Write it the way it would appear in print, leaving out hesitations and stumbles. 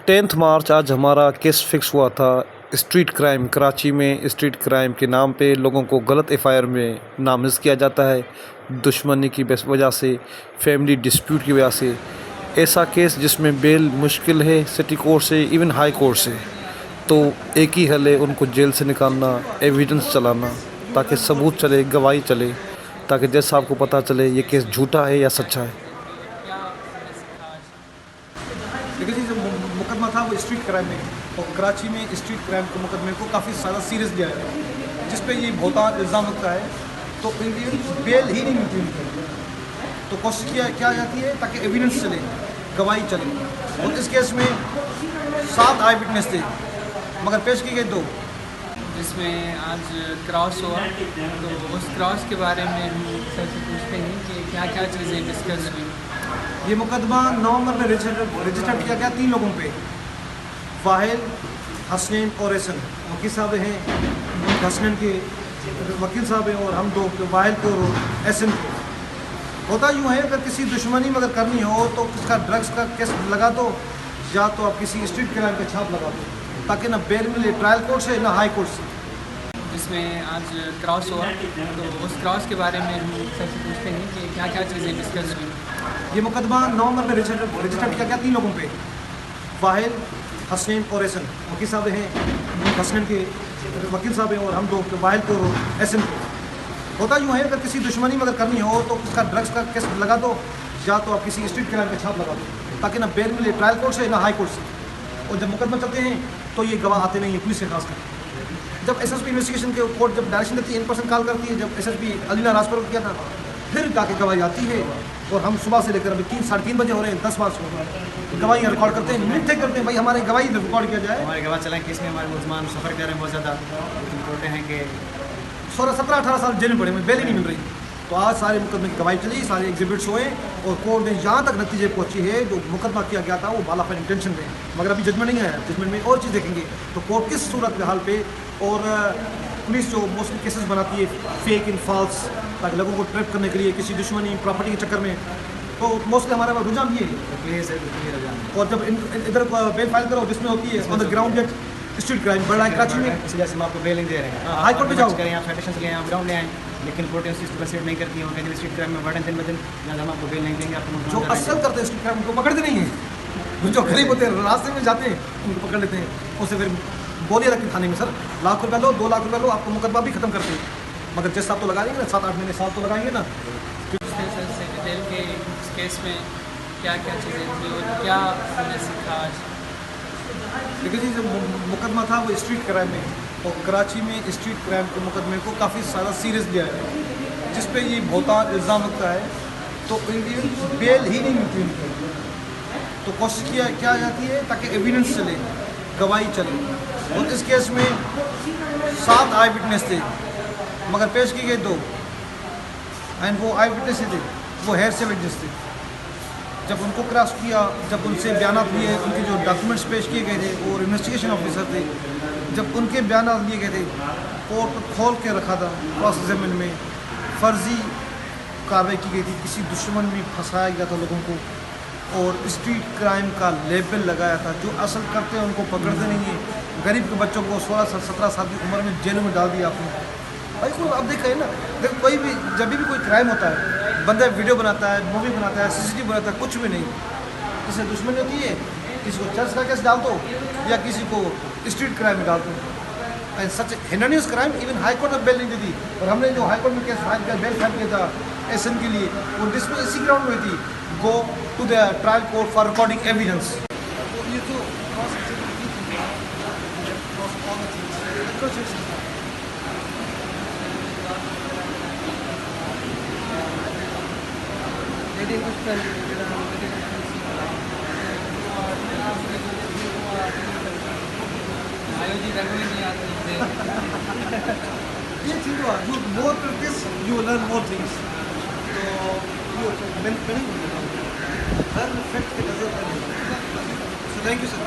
10 मार्च आज हमारा case fix हुआ था। स्ट्रीट क्राइम कराची में स्ट्रीट क्राइम के नाम पे लोगों को गलत एफआईआर में नामज़द किया जाता है, दुश्मनी की वजह से, फैमिली डिस्प्यूट की वजह से। ऐसा केस जिसमें बेल मुश्किल है सिटी कोर्ट से, इवन हाई कोर्ट से, तो एक ही हल है उनको जेल से निकालना, एविडेंस चलाना, ताकि सबूत चले, गवाही चले, ताकि जज साहब को पता चले ये केस झूठा है या सच्चा है। देखिए जी, जो मुकदमा था वो स्ट्रीट क्राइम में, और कराची में स्ट्रीट क्राइम के मुकदमे को काफ़ी ज़्यादा सीरियस लिया है, जिस पे ये बहुत इल्ज़ाम लगता है। तो बेल ही नहीं मिलती उनको, तो कोशिश क्या जाती है ताकि एविडेंस चले, गवाही चले। और इस केस में 7 आई विटनेस थे, मगर पेश की गई 2, जिसमें आज क्रॉस हुआ। तो उस क्रॉस के बारे में हम सर से पूछते हैं कि क्या क्या चीज़ें डिस्कस हुई। ये मुकदमा नवंबर में रजिस्टर किया गया 3 लोगों पे, वाहिल, हसनैन और एहसन। वकील साहब हैं, हसनैन के वकील साहब हैं, और हम 2 वाहिल को और एहसन को। होता यूँ है, अगर किसी दुश्मनी में अगर करनी हो तो किसका ड्रग्स का केस लगा दो, या तो आप किसी स्ट्रीट क्राइम का छाप लगा दो, ताकि ना बेल मिले ट्रायल कोर्ट से ना हाई कोर्ट से। जिसमें आज क्रॉस हुआ। तो उस क्रॉस के बारे में हम सर से पूछते हैं कि क्या क्या चीज़ें डिस्कस हुई। ये मुकदमा नवंबर में रजिस्टर किया गया 3 लोगों पे, वाहिल, हसनैन और एहसन। वकील साहब हैं, हसनैन के वकील साहब हैं, और हम 2 वाहिल को और एहसन को। होता यूँ है, अगर किसी दुश्मनी में अगर करनी हो तो किसका ड्रग्स का केस लगा दो, या तो आप किसी स्ट्रीट क्राइम का छाप लगा दो, ताकि ना बेल मिले ट्रायल कोर्ट से ना हाई कोर्ट से। और जब मुकदमा चलते हैं तो ये गवाह आते नहीं है, पुलिस से खासकर। जब एसएसपी इन्वेस्टिगेशन के कोर्ट जब डायरेक्शन देती है, इन पर्सन कॉल करती है, जब एसएसपी अलीना राजपुर को किया था, फिर जाके गवाही आती है। और हम सुबह से लेकर अभी 3 साढ़े 3 बजे हो रहे हैं, 10 मार्च को गवाहियाँ रिकॉर्ड करते हैं, मिनटे करते हैं भाई हमारी गवाही रिकॉर्ड किया जाए। हमारे गवाह चलाएँ केस में हमारे मुलजमान सफ़र कर रहे हैं बहुत ज़्यादा, लेकिन बोलते हैं कि 17-18 साल जेल में पड़े, बेल ही नहीं मिल रही। तो आज सारे मुकदमे की गवाही चली, सारे एग्जिबिट्स हुए, और कोर्ट ने यहाँ तक नतीजे पहुँची है, जो मुकदमा किया गया था वो बाला फाइन इंटेंशन में, मगर अभी जजमेंट नहीं आया। जजमेंट में और चीज़ देखेंगे तो कोर्ट किस सूरत हाल पे, और पुलिस जो मोस्टली केसेस बनाती है फेक इन फॉल्स, ताकि लोगों को ट्रैप करने के लिए किसी दुश्मनी प्रॉपर्टी के चक्कर में, तो मोस्टली हमारा रुझान ये है। और जब इधर बेल फाइल करो जिसमें होती है on the ground that street crime बढ़ रहा है कराची में, इसलिए हम आपको बेल नहीं दे रहे हैं। हाई कोर्ट में जाओ, करें, आप फेडरेशन से ले आए, ग्राउंड ले आए, लेकिन कोर्ट इस चीज़ को कंसीडर नहीं करती है। कहते हैं स्ट्रीट क्राइम में बढ़े दिन ब दिन, हम आपको बेल नहीं देंगे। आपको जो असल करते हैं स्ट्रीट क्राइम उनको पकड़ते नहीं हैं, जो गरीब होते हैं रास्ते में जाते हैं उनको पकड़ लेते हैं, उससे फिर बोलिए रखते थाने में, सर लाख रुपया लो, 2 लाख रुपया लो, आपको मुकदमा भी खत्म करते हैं। मगर जज साहब तो लगाएंगे ना, 7-8 महीने साल तो लगाएंगे ना। सर से डिटेल के इस केस में क्या क्या चीज़ें थी और क्या हमने सीखा आज। देखिए जी, जो मुकदमा था वो स्ट्रीट क्राइम में, और कराची में स्ट्रीट क्राइम के मुकदमे को काफ़ी ज़्यादा सीरियस लिया है, जिस पे ये बहुत इल्ज़ाम लगता है। तो बेल ही नहीं मिलती उनको, तो कोशिश क्या जाती है ताकि एविडेंस चले, गवाही चले। और इस केस में 7 आई विटनेस थे, मगर पेश की गई 2, एंड वो आई विटनेस थे, वो हेयर से विटनेस थे। जब उनको क्रॉस किया, जब उनसे बयान लिए, उनके जो डॉक्यूमेंट्स पेश किए गए थे, और इन्वेस्टिगेशन ऑफिसर थे, जब उनके बयान लिए गए थे, कोर्ट खोल के रखा था। क्रॉस एग्जामिन में फर्जी कार्रवाई की गई थी, किसी दुश्मन में फंसाया गया था लोगों को, और स्ट्रीट क्राइम का लेबल लगाया था। जो असल करते हैं उनको पकड़ते नहीं है, गरीब के बच्चों को 16-17 साल की उम्र में जेल में डाल दिया आपने। भाई कोई अब देखें ना, देखो कोई भी जब भी कोई क्राइम होता है, बंदा वीडियो बनाता है, मूवी बनाता है, सीसीटीवी बनाता है, कुछ भी नहीं, किसी दुश्मनी होती है, किसी को चर्च का केस डाल दो, या किसी को स्ट्रीट क्राइम में डाल दो। And such heinous crime, even high court में बेल नहीं दी थी। और हमने जो हाई कोर्ट में केस फाइल किया, बेल फाइल किया था एसएन के लिए, वो डिस्मिस इसी ग्राउंड में थी, go to the trial court for recording evidence. ये तो आयोजित नहीं आते ये चीज़ हुआ, you more practice you learn more things. तो हर फैक्ट के नजर, सो थैंक यू सर।